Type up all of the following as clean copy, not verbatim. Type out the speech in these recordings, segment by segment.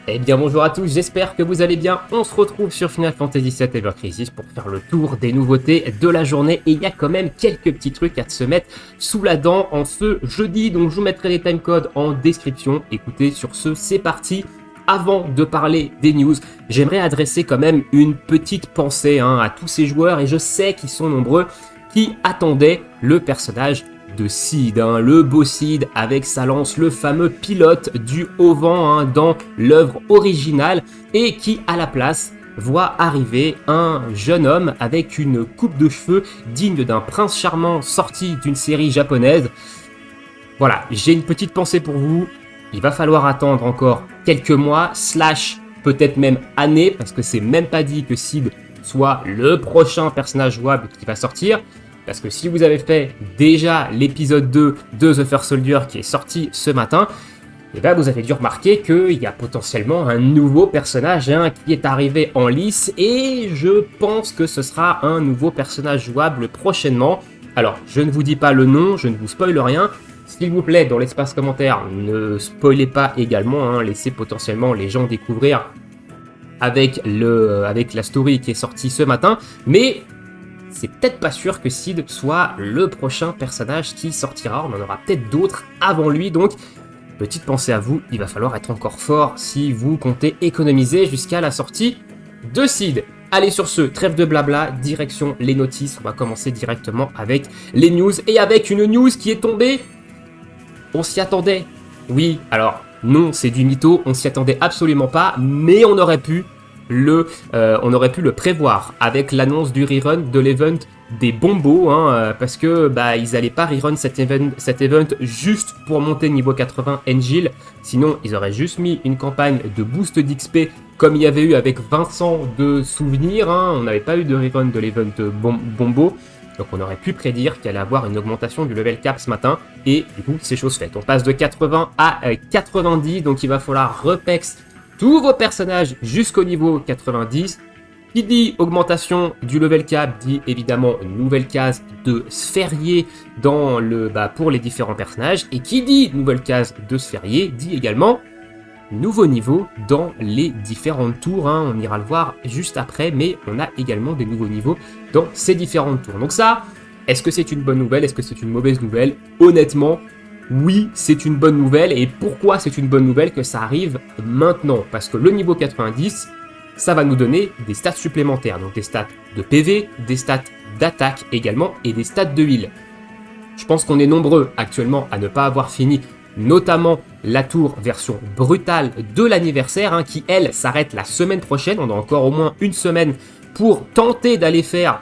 Eh bien bonjour à tous, j'espère que vous allez bien. On se retrouve sur Final Fantasy VII Ever Crisis pour faire le tour des nouveautés de la journée. Et il y a quand même quelques petits trucs à se mettre sous la dent en ce jeudi. Donc je vous mettrai les timecodes en description. Écoutez, sur ce, c'est parti. Avant de parler des news, j'aimerais adresser quand même une petite pensée à tous ces joueurs, et je sais qu'ils sont nombreux, qui attendaient le personnage de Cid, le beau Cid avec sa lance, le fameux pilote du haut vent dans l'œuvre originale, et qui à la place voit arriver un jeune homme avec une coupe de cheveux digne d'un prince charmant sorti d'une série japonaise. Voilà, j'ai une petite pensée pour vous. Il va falloir attendre encore quelques mois, / peut-être même années, parce que c'est même pas dit que Cid soit le prochain personnage jouable qui va sortir. Parce que si vous avez fait déjà l'épisode 2 de The First Soldier qui est sorti ce matin, et ben vous avez dû remarquer qu'il y a potentiellement un nouveau personnage qui est arrivé en lice, et je pense que ce sera un nouveau personnage jouable prochainement. Alors, je ne vous dis pas le nom, je ne vous spoile rien. S'il vous plaît, dans l'espace commentaire, ne spoilez pas également, laissez potentiellement les gens découvrir avec la story qui est sortie ce matin, mais c'est peut-être pas sûr que Cid soit le prochain personnage qui sortira, on en aura peut-être d'autres avant lui, donc petite pensée à vous, il va falloir être encore fort si vous comptez économiser jusqu'à la sortie de Cid. Allez, sur ce, trêve de blabla, direction les notices, on va commencer directement avec les news, et avec une news qui est tombée. On s'y attendait. Oui, alors non, c'est du mytho, on s'y attendait absolument pas, mais on aurait pu le prévoir avec l'annonce du rerun de l'event des bombos, parce que ils allaient pas rerun cet event juste pour monter niveau 80 Engil, sinon ils auraient juste mis une campagne de boost d'XP comme il y avait eu avec Vincent de souvenirs, on n'avait pas eu de rerun de l'event bombo. Donc on aurait pu prédire qu'il allait avoir une augmentation du level cap ce matin, et du coup c'est chose faite. On passe de 80 à 90, donc il va falloir repex tous vos personnages jusqu'au niveau 90. Qui dit augmentation du level cap dit évidemment une nouvelle case de sphérié pour les différents personnages, et qui dit nouvelle case de sphérié dit également nouveau niveau dans les différentes tours, on ira le voir juste après, mais on a également des nouveaux niveaux dans ces différentes tours. Donc ça, est-ce que c'est une bonne nouvelle? Est-ce que c'est une mauvaise nouvelle? Honnêtement, oui, c'est une bonne nouvelle. Et pourquoi c'est une bonne nouvelle que ça arrive maintenant? Parce que le niveau 90, ça va nous donner des stats supplémentaires, donc des stats de PV, des stats d'attaque également, et des stats de heal. Je pense qu'on est nombreux actuellement à ne pas avoir fini notamment la tour version brutale de l'anniversaire, qui elle s'arrête la semaine prochaine. On a encore au moins une semaine pour tenter d'aller faire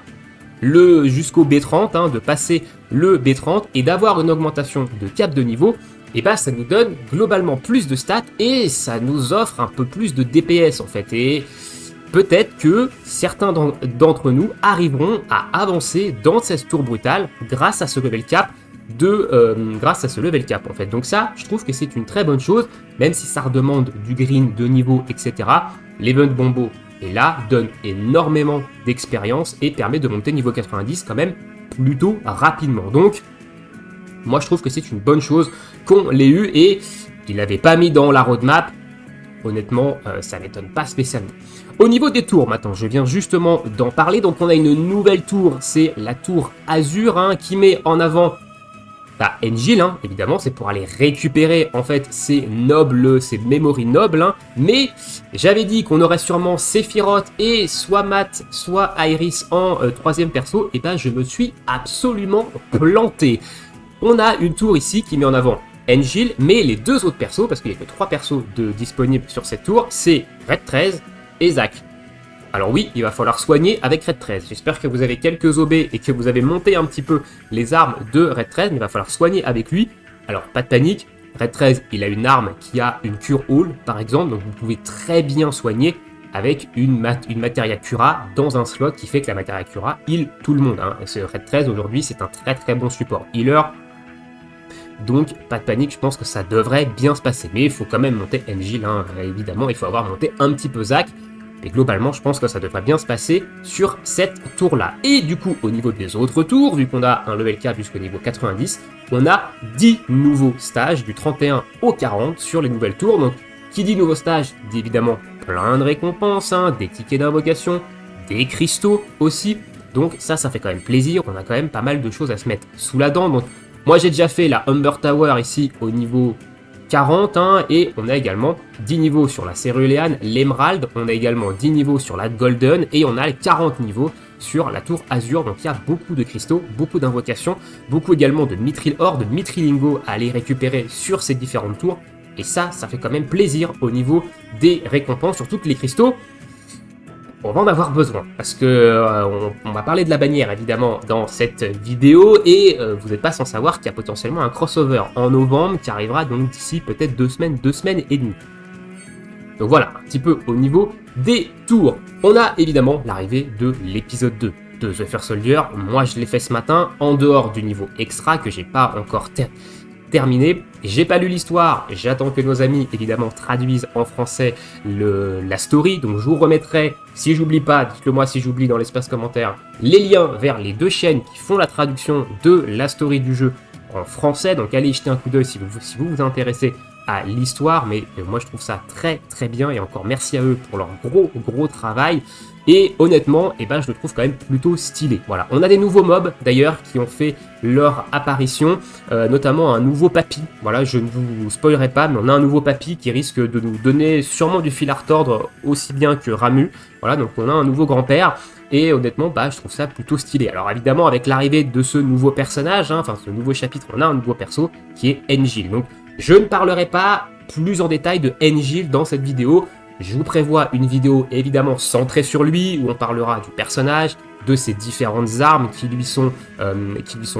jusqu'au B30, de passer le B30 et d'avoir une augmentation de cap de niveau. Et ça nous donne globalement plus de stats, et ça nous offre un peu plus de DPS en fait, et peut-être que certains d'entre nous arriveront à avancer dans cette tour brutale grâce à ce level cap en fait. Donc ça, je trouve que c'est une très bonne chose, même si ça redemande du green de niveau, etc. L'event bombo est là, donne énormément d'expérience et permet de monter niveau 90 quand même plutôt rapidement. Donc moi je trouve que c'est une bonne chose qu'on l'ait eu, et il l'avait pas mis dans la roadmap. Honnêtement, ça m'étonne pas spécialement. Au niveau des tours, maintenant, je viens justement d'en parler. Donc on a une nouvelle tour, c'est la tour Azur, qui met en avant Engil, évidemment, c'est pour aller récupérer en fait ces memories nobles, mais j'avais dit qu'on aurait sûrement Sephiroth et soit Matt, soit Iris en troisième perso, et je me suis absolument planté. On a une tour ici qui met en avant Engil, mais les deux autres persos, parce qu'il n'y a que 3 persos disponibles sur cette tour, c'est Red 13 et Zack. Alors oui, il va falloir soigner avec Red 13. J'espère que vous avez quelques OB et que vous avez monté un petit peu les armes de Red 13, mais il va falloir soigner avec lui. Alors pas de panique, Red 13, il a une arme qui a une cure all par exemple, donc vous pouvez très bien soigner avec une Materia Cura dans un slot qui fait que la Materia Cura heal tout le monde. Ce Red 13 aujourd'hui, c'est un très très bon support healer. Donc pas de panique, je pense que ça devrait bien se passer. Mais il faut quand même monter Engil, évidemment, il faut avoir monté un petit peu Zack. Et globalement, je pense que ça devrait bien se passer sur cette tour-là. Et du coup, au niveau des autres tours, vu qu'on a un level cap jusqu'au niveau 90, on a 10 nouveaux stages du 31 au 40 sur les nouvelles tours. Donc Qui dit nouveau stage, dit évidemment plein de récompenses, hein, des tickets d'invocation, des cristaux aussi. Donc ça fait quand même plaisir, on a quand même pas mal de choses à se mettre sous la dent. Donc moi j'ai déjà fait la Humber Tower ici au niveau 40, hein, et on a également 10 niveaux sur la Céruléane, l'Emerald, on a également 10 niveaux sur la Golden, et on a les 40 niveaux sur la tour Azur. Donc il y a beaucoup de cristaux, beaucoup d'invocations, beaucoup également de Mithril Ore, de Mithril-Ingot à aller récupérer sur ces différentes tours. Et ça fait quand même plaisir au niveau des récompenses, surtout que les cristaux, on va en avoir besoin, parce que on va parler de la bannière évidemment dans cette vidéo, et vous n'êtes pas sans savoir qu'il y a potentiellement un crossover en novembre qui arrivera donc d'ici peut-être 2 semaines et demie. Donc voilà, un petit peu au niveau des tours. On a évidemment l'arrivée de l'épisode 2 de The First Soldier. Moi je l'ai fait ce matin, en dehors du niveau extra que j'ai pas encore terminé. J'ai pas lu l'histoire, j'attends que nos amis évidemment traduisent en français la story, donc je vous remettrai, si j'oublie pas, dites-le moi si j'oublie dans l'espace commentaire, les liens vers les 2 chaînes qui font la traduction de la story du jeu en français, donc allez y jeter un coup d'œil si vous vous intéressez à l'histoire, mais moi je trouve ça très très bien, et encore merci à eux pour leur gros travail. Et honnêtement, je le trouve quand même plutôt stylé. Voilà, on a des nouveaux mobs d'ailleurs qui ont fait leur apparition, notamment un nouveau papy. Voilà, je ne vous spoilerai pas, mais on a un nouveau papy qui risque de nous donner sûrement du fil à retordre aussi bien que Ramuh. Voilà, donc on a un nouveau grand-père. Et honnêtement, je trouve ça plutôt stylé. Alors évidemment, avec l'arrivée de ce nouveau personnage, hein, enfin ce nouveau chapitre, on a un nouveau perso qui est Enjil. Donc je ne parlerai pas plus en détail de Enjil dans cette vidéo. Je vous prévois une vidéo évidemment centrée sur lui, où on parlera du personnage, de ses différentes armes qui lui sont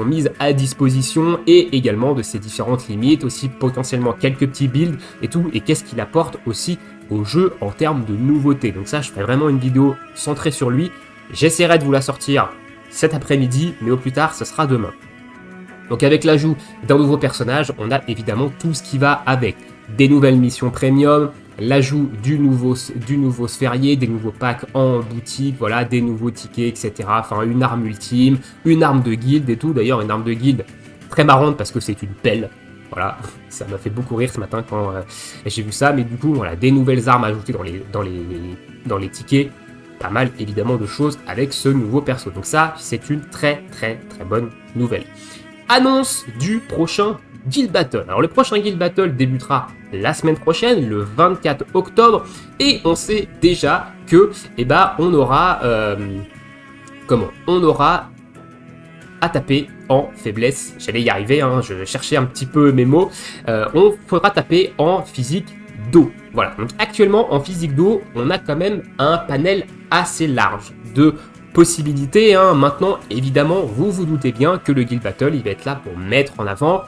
mises à disposition, et également de ses différentes limites, aussi potentiellement quelques petits builds et tout, et qu'est-ce qu'il apporte aussi au jeu en termes de nouveautés. Donc ça, je ferai vraiment une vidéo centrée sur lui. J'essaierai de vous la sortir cet après-midi, mais au plus tard, ce sera demain. Donc avec l'ajout d'un nouveau personnage, on a évidemment tout ce qui va avec. Des nouvelles missions premium, l'ajout du nouveau sphérié, des nouveaux packs en boutique, voilà, des nouveaux tickets, etc. Enfin, une arme ultime, une arme de guilde et tout. D'ailleurs, une arme de guilde très marrante parce que c'est une pelle. Voilà, ça m'a fait beaucoup rire ce matin quand j'ai vu ça. Mais du coup, voilà, des nouvelles armes ajoutées dans les tickets. Pas mal, évidemment, de choses avec ce nouveau perso. Donc ça, c'est une très bonne nouvelle. Annonce du prochain Guild Battle. Alors le prochain Guild Battle débutera la semaine prochaine, le 24 octobre, et on sait déjà que, on aura à taper en faiblesse. J'allais y arriver, hein, je cherchais un petit peu mes mots. On faudra taper en physique d'eau. Voilà. Donc actuellement en physique d'eau, on a quand même un panel assez large de possibilités, hein. Maintenant, évidemment, vous vous doutez bien que le Guild Battle, il va être là pour mettre en avant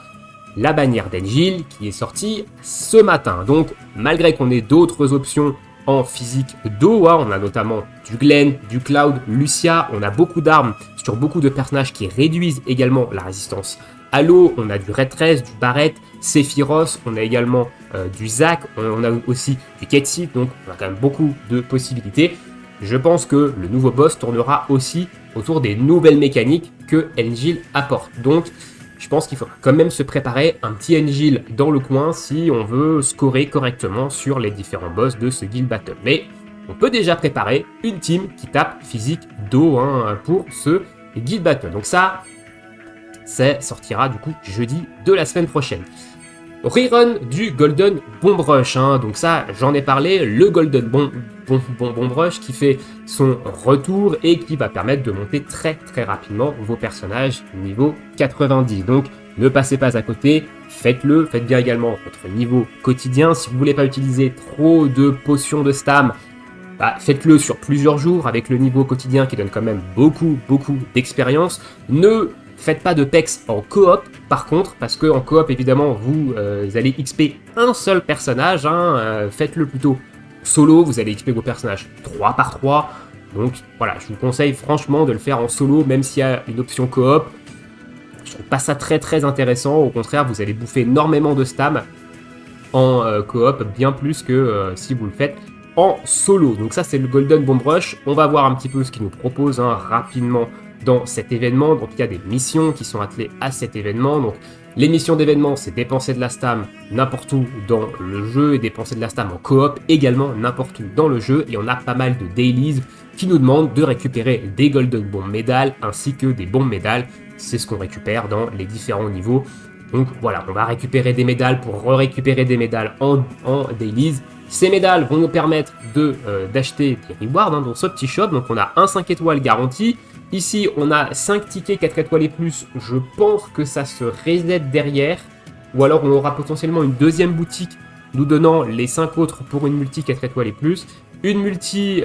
la bannière d'Enjil qui est sortie ce matin. Donc, malgré qu'on ait d'autres options en physique d'eau, hein, on a notamment du Glen, du Cloud, Lucia, on a beaucoup d'armes sur beaucoup de personnages qui réduisent également la résistance à l'eau, on a du Red 13, du Barret, Sephiroth, on a également du Zac, on a aussi du Ketsit, donc on a quand même beaucoup de possibilités. Je pense que le nouveau boss tournera aussi autour des nouvelles mécaniques que Enjil apporte. Donc, je pense qu'il faut quand même se préparer un petit Enjil dans le coin si on veut scorer correctement sur les différents boss de ce Guild Battle. Mais on peut déjà préparer une team qui tape physique d'eau, hein, pour ce Guild Battle. Donc ça sortira du coup jeudi de la semaine prochaine. Rerun du Golden Bomb Rush, hein. Donc ça, j'en ai parlé, le Golden Bomb Rush qui fait son retour et qui va permettre de monter très rapidement vos personnages niveau 90. Donc ne passez pas à côté, faites-le, faites bien également votre niveau quotidien. Si vous voulez pas utiliser trop de potions de stam, faites-le sur plusieurs jours avec le niveau quotidien qui donne quand même beaucoup d'expérience. Ne faites pas de pex en coop par contre, parce que en coop évidemment vous allez XP un seul personnage, hein, faites-le plutôt solo, vous allez XP vos personnages 3 par 3, donc voilà, je vous conseille franchement de le faire en solo, même s'il y a une option coop. Je trouve pas ça très intéressant, au contraire vous allez bouffer énormément de stam en coop, bien plus que si vous le faites en solo. Donc ça c'est le Golden Bomb Rush, on va voir un petit peu ce qu'il nous propose, hein, rapidement dans cet événement. Donc il y a des missions qui sont attelées à cet événement. Donc les missions d'événement, c'est dépenser de la stam n'importe où dans le jeu et dépenser de la stam en coop également n'importe où dans le jeu. Et on a pas mal de dailies qui nous demandent de récupérer des Golden Bomb Medal ainsi que des bombes médales. C'est ce qu'on récupère dans les différents niveaux. Donc voilà, on va récupérer des médailles pour récupérer des médailles en dailies. Ces médailles vont nous permettre d'acheter des rewards dans ce petit shop. Donc on a un 5 étoiles garanti. Ici, on a 5 tickets 4 étoiles et plus. Je pense que ça se reset derrière. Ou alors on aura potentiellement une deuxième boutique nous donnant les 5 autres pour une multi 4 étoiles et plus. Une multi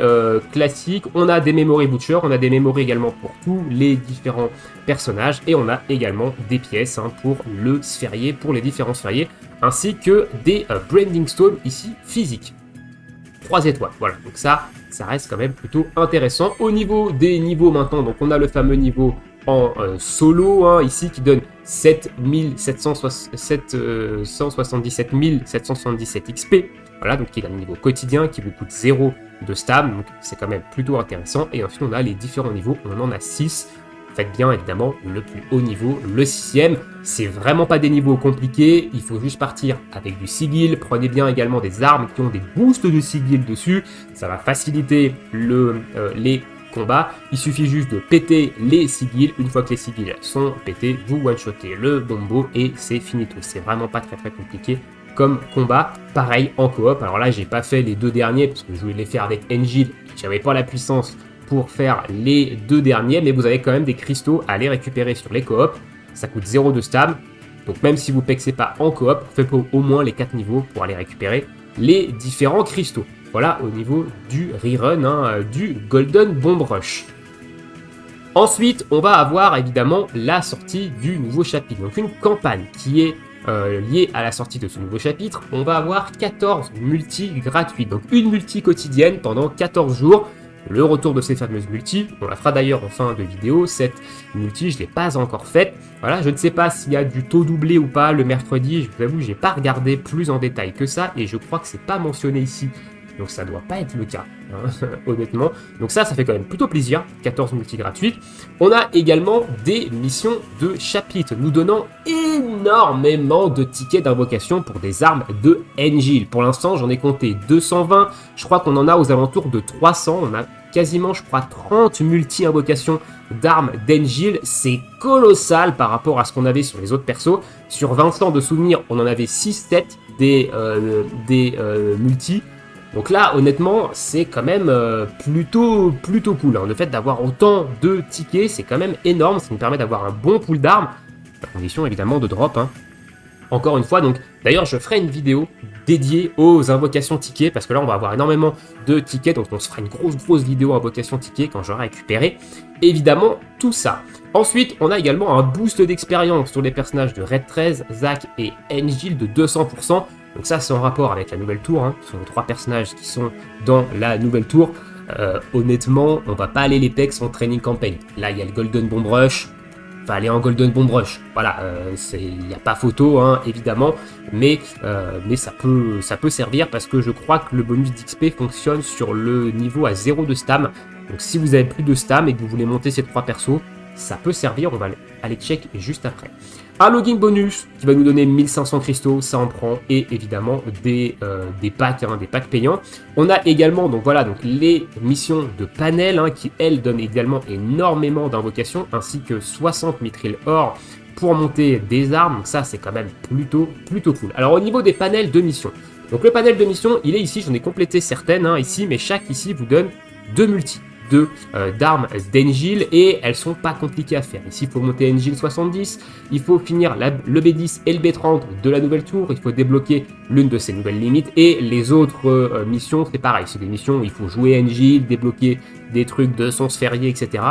classique, on a des memory butcher, on a des memory également pour tous les différents personnages et on a également des pièces pour le sphérié, pour les différents sphériés, ainsi que des branding stones ici physiques. 3 étoiles, voilà, donc ça reste quand même plutôt intéressant. Au niveau des niveaux maintenant, donc on a le fameux niveau en solo ici qui donne 177 XP. Voilà, donc il a un niveau quotidien qui vous coûte 0 de stam, donc c'est quand même plutôt intéressant. Et ensuite on a les différents niveaux, on en a 6. Faites bien évidemment le plus haut niveau, le 6ème. C'est vraiment pas des niveaux compliqués, il faut juste partir avec du sigil. Prenez bien également des armes qui ont des boosts de sigil dessus, ça va faciliter les combats. Il suffit juste de péter les sigils. Une fois que les sigils sont pétés, vous one-shotez le bombo et c'est finito. C'est vraiment pas très compliqué comme combat. Pareil en coop. Alors là, j'ai pas fait les 2 derniers parce que je voulais les faire avec Engil. J'avais pas la puissance pour faire les 2 derniers, mais vous avez quand même des cristaux à aller récupérer sur les coops. Ça coûte 0 de stam. Donc même si vous pexez pas en coop, faites au moins les 4 niveaux pour aller récupérer les différents cristaux. Voilà au niveau du rerun du Golden Bomb Rush. Ensuite, on va avoir évidemment la sortie du nouveau chapitre. Donc une campagne qui est liée à la sortie de ce nouveau chapitre. On va avoir 14 multis gratuites. Donc une multi quotidienne pendant 14 jours. Le retour de ces fameuses multis, on la fera d'ailleurs en fin de vidéo. Cette multi, je ne l'ai pas encore faite. Voilà, je ne sais pas s'il y a du taux doublé ou pas le mercredi. Je vous avoue, je n'ai pas regardé plus en détail que ça et je crois que c'est pas mentionné ici. Donc ça doit pas être le cas, honnêtement. Donc ça fait quand même plutôt plaisir, 14 multi gratuites. On a également des missions de chapitre, nous donnant énormément de tickets d'invocation pour des armes de Engil. Pour l'instant, j'en ai compté 220, je crois qu'on en a aux alentours de 300, on a quasiment, je crois, 30 multi-invocations d'armes d'Engil. C'est colossal par rapport à ce qu'on avait sur les autres persos. Sur Vincent de souvenirs, on en avait 6-7 des multi. Donc là, honnêtement, c'est quand même plutôt cool. Le fait d'avoir autant de tickets, c'est quand même énorme. Ça nous permet d'avoir un bon pool d'armes, à condition évidemment de drop. Encore une fois, donc d'ailleurs, je ferai une vidéo dédiée aux invocations tickets, parce que là, on va avoir énormément de tickets. Donc on se fera une grosse vidéo invocation tickets quand j'aurai récupéré évidemment tout ça. Ensuite, on a également un boost d'expérience sur les personnages de Red 13, Zack et Engil de 200%. Donc ça, c'est en rapport avec la nouvelle tour. Ce sont les 3 personnages qui sont dans la nouvelle tour. Honnêtement, on va pas aller les pecs en training campaign. Là, il y a le Golden Bomb Rush. On va aller en Golden Bomb Rush. Voilà, il n'y a pas photo, évidemment. Mais ça peut servir parce que je crois que le bonus d'XP fonctionne sur le niveau à 0 de stam. Donc si vous avez plus de stam et que vous voulez monter ces 3 persos, ça peut servir. On va aller check juste après. Un login bonus qui va nous donner 1500 cristaux, ça en prend, et évidemment des packs, des packs payants. On a également donc les missions de panel qui elles donnent également énormément d'invocations, ainsi que 60 mithril or pour monter des armes. Donc ça c'est quand même plutôt cool. Alors au niveau des panels de mission, donc le panel de mission il est ici, j'en ai complété certaines ici, mais chaque ici vous donne 2 multis d'armes d'Engil et elles sont pas compliquées à faire. Ici il faut monter Engil 70, il faut finir le B10 et le B30 de la nouvelle tour, il faut débloquer l'une de ces nouvelles limites et les autres missions c'est pareil, c'est des missions où il faut jouer Engil, débloquer des trucs de son sphérié, etc.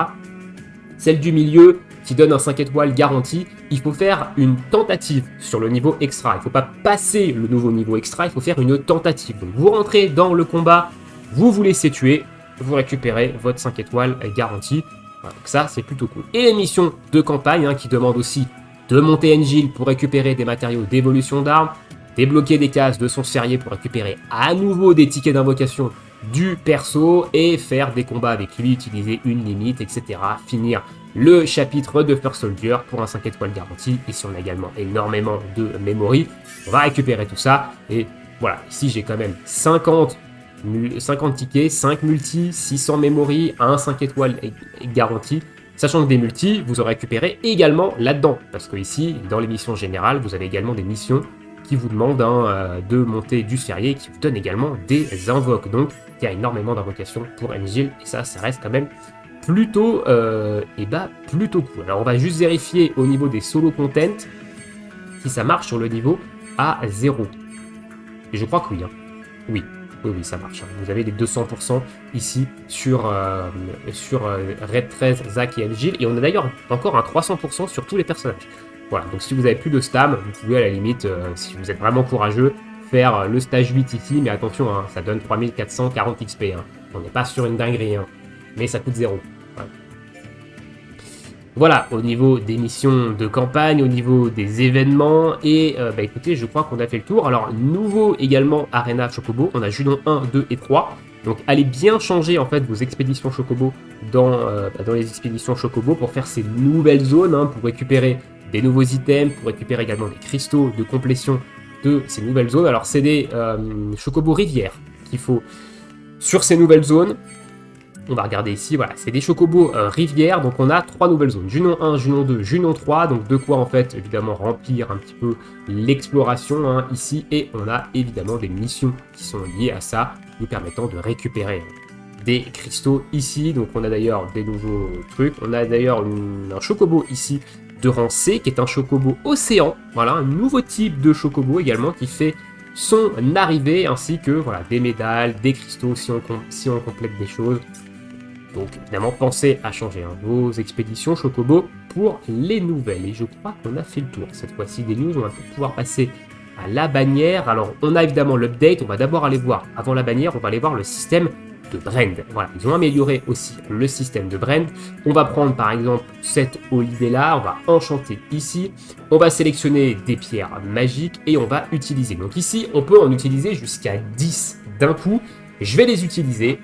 Celle du milieu qui donne un 5 étoiles garanti, il faut faire une tentative sur le niveau extra, il ne faut pas passer le nouveau niveau extra, il faut faire une tentative. Donc vous rentrez dans le combat, vous laissez tuer, vous récupérez votre 5 étoiles garantie. Voilà, donc ça, c'est plutôt cool. Et les missions de campagne qui demandent aussi de monter Engil pour récupérer des matériaux d'évolution d'armes, débloquer des cases de son sphérié pour récupérer à nouveau des tickets d'invocation du perso et faire des combats avec lui, utiliser une limite, etc. Finir le chapitre de First Soldier pour un 5 étoiles garanti. Ici, on a également énormément de memory. On va récupérer tout ça. Et voilà, ici, j'ai quand même 50 tickets, 5 multi, 600 memory, un 5 étoiles garanti. Sachant que des multis, vous aurez récupéré également là-dedans. Parce que ici, dans les missions générales, vous avez également des missions qui vous demandent de monter du ferrier, qui vous donnent également des invoques. Donc, il y a énormément d'invocations pour Engil, et ça reste quand même plutôt, plutôt cool. Alors, on va juste vérifier au niveau des solo content si ça marche sur le niveau à 0. Et je crois que oui. Oui, ça marche. Vous avez les 200% ici sur Red 13, Zack et Engil. Et on a d'ailleurs encore un 300% sur tous les personnages. Voilà, donc si vous avez plus de stam, vous pouvez à la limite, si vous êtes vraiment courageux, faire le stage 8 ici. Mais attention, ça donne 3440 XP. On n'est pas sur une dinguerie, mais ça coûte 0. Voilà, au niveau des missions de campagne, au niveau des événements, et écoutez, je crois qu'on a fait le tour. Alors, nouveau également Arena Chocobo, on a Junon 1, 2 et 3, donc allez bien changer en fait vos expéditions Chocobo dans les expéditions Chocobo pour faire ces nouvelles zones, pour récupérer des nouveaux items, pour récupérer également des cristaux de complétion de ces nouvelles zones. Alors, c'est des Chocobo rivières qu'il faut sur ces nouvelles zones. On va regarder ici, voilà, c'est des chocobos rivières, donc on a 3 nouvelles zones, Junon 1, Junon 2, Junon 3, donc de quoi en fait évidemment remplir un petit peu l'exploration ici, et on a évidemment des missions qui sont liées à ça, nous permettant de récupérer des cristaux ici, donc on a d'ailleurs des nouveaux trucs, on a d'ailleurs un chocobo ici de rang C, qui est un chocobo océan, voilà, un nouveau type de chocobo également qui fait son arrivée, ainsi que voilà, des médailles, des cristaux si on complète des choses. Donc évidemment, pensez à changer vos expéditions Chocobo pour les nouvelles. Et je crois qu'on a fait le tour cette fois-ci des news. On va pouvoir passer à la bannière. Alors on a évidemment l'update. On va d'abord aller voir, avant la bannière, on va aller voir le système de Brand. Voilà, ils ont amélioré aussi le système de Brand. On va prendre par exemple cette olivée là. On va enchanter ici. On va sélectionner des pierres magiques et on va utiliser. Donc ici, on peut en utiliser jusqu'à 10 d'un coup. Je vais les utiliser.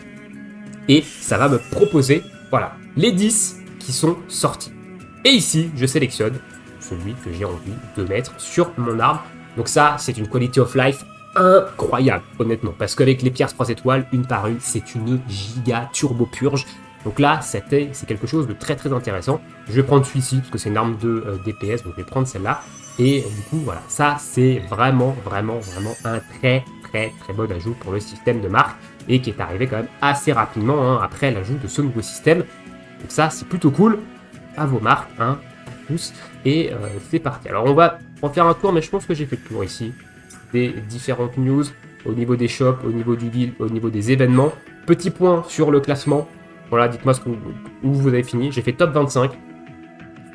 Et ça va me proposer, voilà, les 10 qui sont sortis. Et ici, je sélectionne celui que j'ai envie de mettre sur mon arbre. Donc ça, c'est une quality of life incroyable, honnêtement. Parce qu'avec les pierres 3 étoiles, une par une, c'est une giga turbo purge. Donc là, c'est quelque chose de très très intéressant. Je vais prendre celui-ci, parce que c'est une arme de DPS, donc je vais prendre celle-là. Et du coup, voilà, ça, c'est vraiment un très bon ajout pour le système de marque. Et qui est arrivé quand même assez rapidement après l'ajout de ce nouveau système. Donc ça, c'est plutôt cool. À vos marques, à tous. Et c'est parti. Alors on va en faire un tour, mais je pense que j'ai fait le tour ici. Des différentes news au niveau des shops, au niveau du guild, au niveau des événements. Petit point sur le classement. Voilà, dites-moi où vous avez fini. J'ai fait top 25.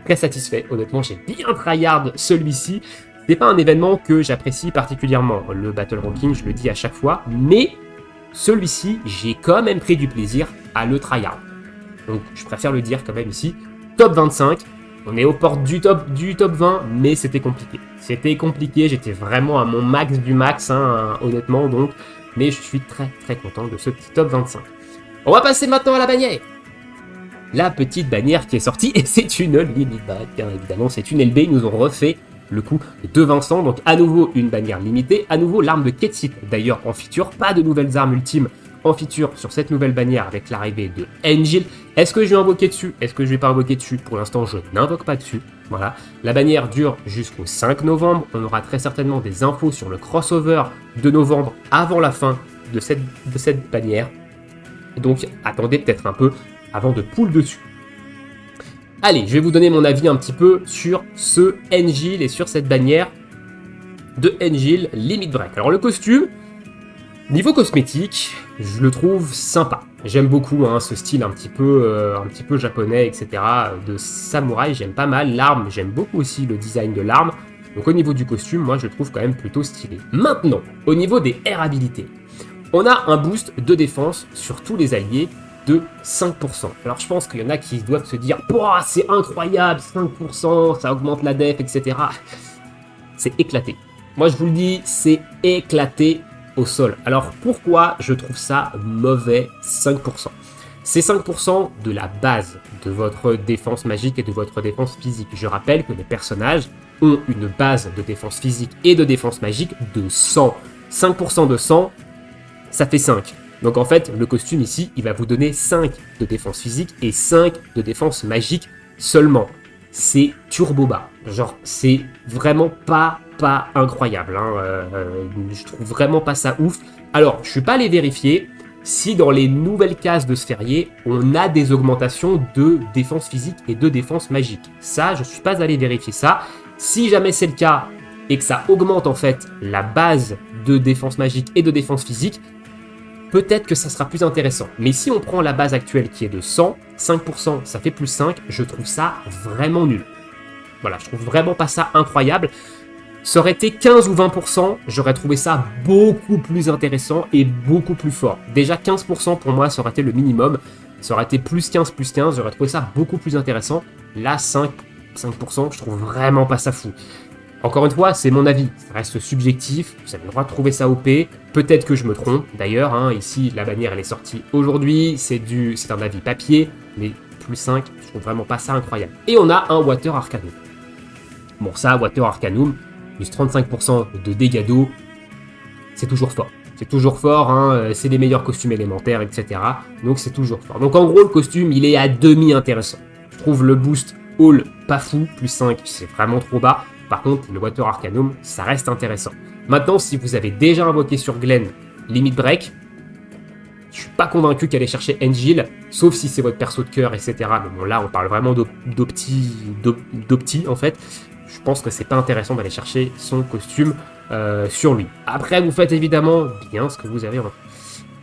Très satisfait. Honnêtement, j'ai bien tryhard celui-ci. C'est pas un événement que j'apprécie particulièrement. Le Battle Ranking, je le dis à chaque fois. Mais celui-ci, j'ai quand même pris du plaisir à le tryhard. Donc, je préfère le dire quand même ici. Top 25, on est aux portes du top 20, mais c'était compliqué. C'était compliqué, j'étais vraiment à mon max du max, honnêtement, donc. Mais je suis très content de ce petit top 25. On va passer maintenant à la bannière. La petite bannière qui est sortie, et c'est une limite back, bien évidemment, c'est une LB, ils nous ont refait le coup de Vincent, donc à nouveau une bannière limitée, à nouveau l'arme de Ketsit d'ailleurs en feature, pas de nouvelles armes ultimes en feature sur cette nouvelle bannière avec l'arrivée de Engil. Est-ce que je vais invoquer dessus? Est-ce que je vais pas invoquer dessus? Pour l'instant, je n'invoque pas dessus. Voilà. La bannière dure jusqu'au 5 novembre. On aura très certainement des infos sur le crossover de novembre avant la fin de cette bannière. Donc, attendez peut-être un peu avant de pull dessus. Allez, je vais vous donner mon avis un petit peu sur ce Engil et sur cette bannière de Engil Limit Break. Alors, le costume, niveau cosmétique, je le trouve sympa. J'aime beaucoup ce style un petit peu japonais, etc. de samouraï, j'aime pas mal. L'arme, j'aime beaucoup aussi le design de l'arme. Donc au niveau du costume, moi je le trouve quand même plutôt stylé. Maintenant, au niveau des air habilités, on a un boost de défense sur tous les alliés de 5%. Alors je pense qu'il y en a qui doivent se dire « c'est incroyable, 5%, ça augmente la def, etc. » C'est éclaté. Moi je vous le dis, c'est éclaté au sol. Alors pourquoi je trouve ça mauvais 5%? C'est 5% de la base de votre défense magique et de votre défense physique. Je rappelle que les personnages ont une base de défense physique et de défense magique de 100. 5% de 100, ça fait 5. Donc en fait, le costume ici, il va vous donner 5 de défense physique et 5 de défense magique seulement. C'est turbo bas. Genre, c'est vraiment pas incroyable. Hein. Je trouve vraiment pas ça ouf. Alors, je suis pas allé vérifier si dans les nouvelles cases de Sphérié, on a des augmentations de défense physique et de défense magique. Ça, je suis pas allé vérifier ça. Si jamais c'est le cas et que ça augmente en fait la base de défense magique et de défense physique, peut-être que ça sera plus intéressant. Mais si on prend la base actuelle qui est de 100, 5%, ça fait plus 5, je trouve ça vraiment nul. Voilà, je trouve vraiment pas ça incroyable. Ça aurait été 15 ou 20%, j'aurais trouvé ça beaucoup plus intéressant et beaucoup plus fort. Déjà 15% pour moi, ça aurait été le minimum. Ça aurait été plus 15, j'aurais trouvé ça beaucoup plus intéressant. Là, 5%, je trouve vraiment pas ça fou. Encore une fois, c'est mon avis, ça reste subjectif, vous avez le droit de trouver ça OP, peut-être que je me trompe, d'ailleurs, hein, ici la bannière elle est sortie aujourd'hui, c'est un avis papier, mais plus 5, je trouve vraiment pas ça incroyable. Et on a un Water Arcanum. Bon ça, Water Arcanum, plus 35% de dégâts d'eau, c'est toujours fort. C'est toujours fort, hein, c'est les meilleurs costumes élémentaires, etc. Donc c'est toujours fort. Donc en gros, le costume, il est à demi intéressant. Je trouve le boost all pas fou, plus 5, c'est vraiment trop bas. Par contre, le Water Arcanum, ça reste intéressant. Maintenant, si vous avez déjà invoqué sur Glenn Limit Break, je suis pas convaincu qu'aller chercher Angel, sauf si c'est votre perso de cœur, etc. Mais bon, là, on parle vraiment d'Opti, en fait. Je pense que c'est pas intéressant d'aller chercher son costume sur lui. Après, vous faites évidemment bien ce que vous avez en main.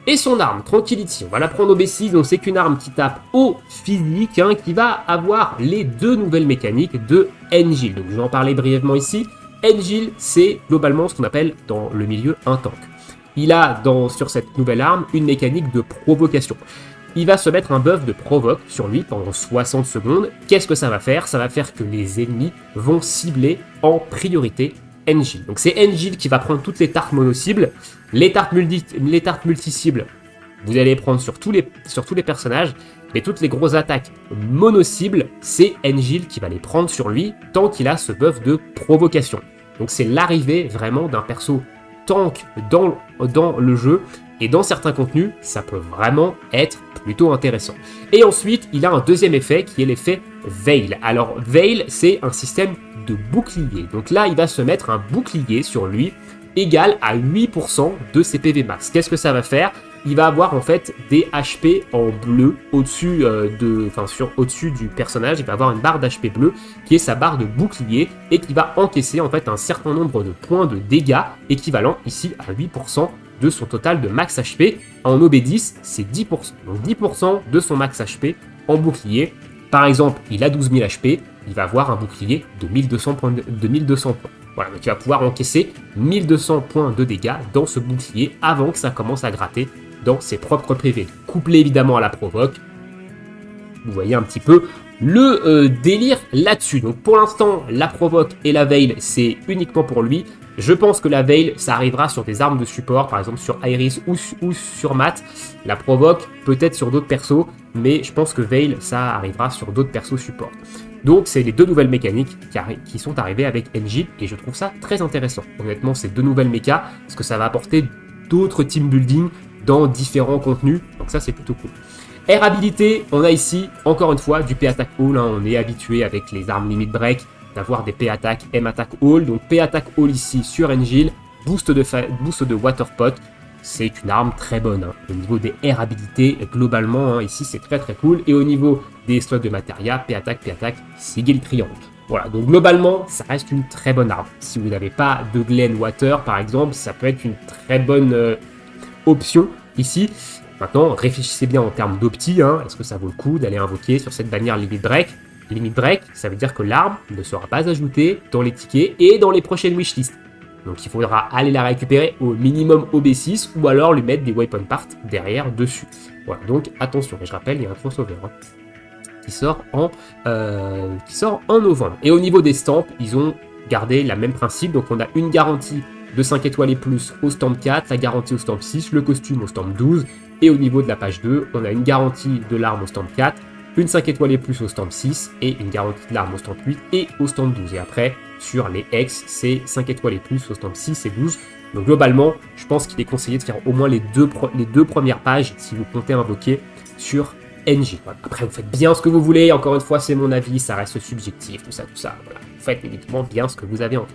Et son arme, Tranquility, on va la prendre au B6, donc c'est qu'une arme qui tape au physique, hein, qui va avoir les deux nouvelles mécaniques de Angel. Donc je vais en parler brièvement ici. Angel, c'est globalement ce qu'on appelle dans le milieu un tank. Il a sur cette nouvelle arme une mécanique de provocation. Il va se mettre un buff de provoque sur lui pendant 60 secondes. Qu'est-ce que ça va faire? Ça va faire que les ennemis vont cibler en priorité Angel. Donc c'est Angel qui va prendre toutes les tartes mono-cibles. Les tartes multi-cibles, vous allez les prendre sur tous les personnages, mais toutes les grosses attaques mono-cibles, c'est Angel qui va les prendre sur lui tant qu'il a ce buff de provocation. Donc c'est l'arrivée vraiment d'un perso tank dans le jeu, et dans certains contenus, ça peut vraiment être plutôt intéressant. Et ensuite, il a un deuxième effet qui est l'effet Veil. Alors Veil, c'est un système de bouclier. Donc là, il va se mettre un bouclier sur lui égal à 8% de ses PV max. Qu'est-ce que ça va faire? Il va avoir en fait des HP en bleu au-dessus au-dessus du personnage. Il va avoir une barre d'HP bleu qui est sa barre de bouclier et qui va encaisser en fait un certain nombre de points de dégâts équivalent ici à 8% de son total de max HP. En OB10, c'est 10%. Donc 10% de son max HP en bouclier. Par exemple, il a 12 000 HP, il va avoir un bouclier de 1200 points. Voilà, donc il va pouvoir encaisser 1200 points de dégâts dans ce bouclier avant que ça commence à gratter dans ses propres PV. Couplé évidemment à la provoque. Vous voyez un petit peu le délire là-dessus. Donc pour l'instant, la provoque et la veil, c'est uniquement pour lui. Je pense que la veil, ça arrivera sur des armes de support, par exemple sur Iris ou sur Matt. La provoque, peut-être sur d'autres persos, mais je pense que veil, ça arrivera sur d'autres persos support. Donc c'est les deux nouvelles mécaniques qui sont arrivées avec Angel, et je trouve ça très intéressant. Honnêtement, ces deux nouvelles mécas, parce que ça va apporter d'autres team building dans différents contenus, donc ça c'est plutôt cool. Air habilité, on a ici, encore une fois, du P-Attack All, hein. On est habitué avec les armes Limit Break d'avoir des P-Attack, M-Attack All. Donc P-Attack All ici sur Angel, boost de Water Pot, c'est une arme très bonne. Hein. Au niveau des air habilités, globalement, hein, ici c'est très très cool. Et au niveau des slots de Materia, P-Attack, Sigil Triangle. Voilà, donc globalement, ça reste une très bonne arme. Si vous n'avez pas de Glen Water, par exemple, ça peut être une très bonne option ici. Maintenant, réfléchissez bien en termes d'opti, hein. Est-ce que ça vaut le coup d'aller invoquer sur cette bannière Limit Break? Limit Break, ça veut dire que l'arme ne sera pas ajoutée dans les tickets et dans les prochaines wishlists. Donc il faudra aller la récupérer au minimum au B6 ou alors lui mettre des weapon parts derrière dessus. Voilà, donc attention, et je rappelle, il y a un crossover qui sort en novembre. Et au niveau des stamps, ils ont gardé le même principe, donc on a une garantie de 5 étoiles et plus au stand 4, la garantie au stand 6, le costume au stand 12, et au niveau de la page 2, on a une garantie de l'arme au stand 4, une 5 étoiles et plus au stand 6, et une garantie de l'arme au stand 8 et au stand 12. Et après, sur les X, c'est 5 étoiles et plus au stand 6 et 12. Donc globalement, je pense qu'il est conseillé de faire au moins les deux premières pages si vous comptez invoquer sur NJ. Voilà. Après, vous faites bien ce que vous voulez. Encore une fois, c'est mon avis, ça reste subjectif, tout ça. Voilà. Vous faites évidemment bien ce que vous avez envie.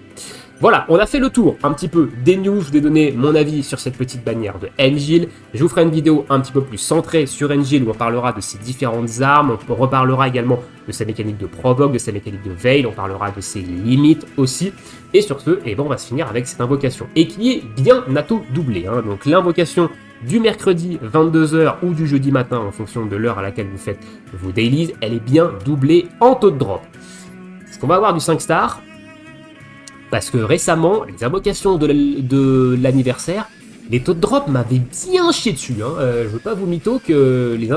Voilà, on a fait le tour un petit peu des news. Je vous ai donné mon avis sur cette petite bannière de Engil. Je vous ferai une vidéo un petit peu plus centrée sur Engil où on parlera de ses différentes armes. On reparlera également de sa mécanique de provoque, de sa mécanique de veil. On parlera de ses limites aussi. Et sur ce, eh ben, on va se finir avec cette invocation. Et qui est bien natto doublée. Hein. Donc l'invocation du mercredi 22h ou du jeudi matin en fonction de l'heure à laquelle vous faites vos dailies, elle est bien doublée en taux de drop. Est-ce qu'on va avoir du 5 stars? Parce que récemment, les invocations de l'anniversaire, les taux de drop m'avaient bien chié dessus. Hein. Je ne veux pas vous mytho que les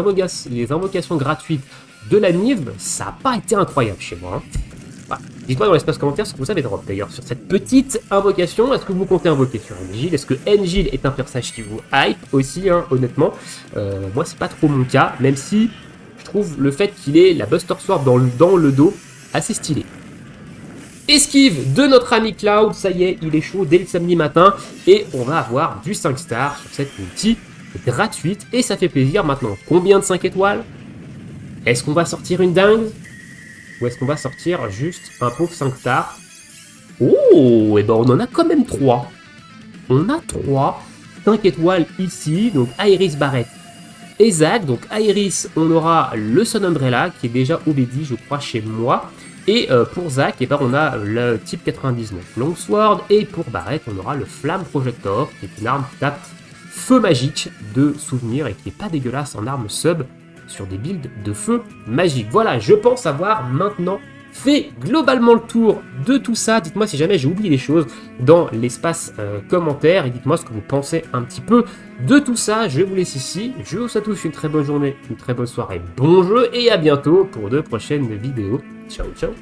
invocations gratuites de la Nive, ça n'a pas été incroyable chez moi. Hein. Voilà. Dites-moi dans l'espace commentaire ce que vous avez drop d'ailleurs sur cette petite invocation. Est-ce que vous comptez invoquer sur Engil? Est-ce que Engil est un personnage qui vous hype aussi, hein, honnêtement? Moi, c'est pas trop mon cas, même si je trouve le fait qu'il ait la Buster Sword dans le dos assez stylé. Esquive de notre ami Cloud, ça y est, il est chaud dès le samedi matin et on va avoir du 5 stars sur cette multi gratuite et ça fait plaisir. Maintenant, combien de 5 étoiles? Est-ce qu'on va sortir une dingue? Ou est-ce qu'on va sortir juste un pauvre 5 stars? Oh, et ben on en a quand même 3. On a 3 5 étoiles ici, donc Iris Barrett et Zack. Donc Iris, on aura le Sun Umbrella qui est déjà obédi, je crois, chez moi. Et pour Zack, eh ben, on a le type 99 Longsword. Et pour Barrett, on aura le Flamme Projector, qui est une arme qui tape feu magique de souvenir et qui n'est pas dégueulasse en arme sub sur des builds de feu magique. Voilà, je pense avoir maintenant fait globalement le tour de tout ça. Dites-moi si jamais j'ai oublié des choses dans l'espace commentaire et dites-moi ce que vous pensez un petit peu de tout ça. Je vous laisse ici. Je vous souhaite à tous une très bonne journée, une très bonne soirée, bon jeu et à bientôt pour de prochaines vidéos. Ciao, ciao.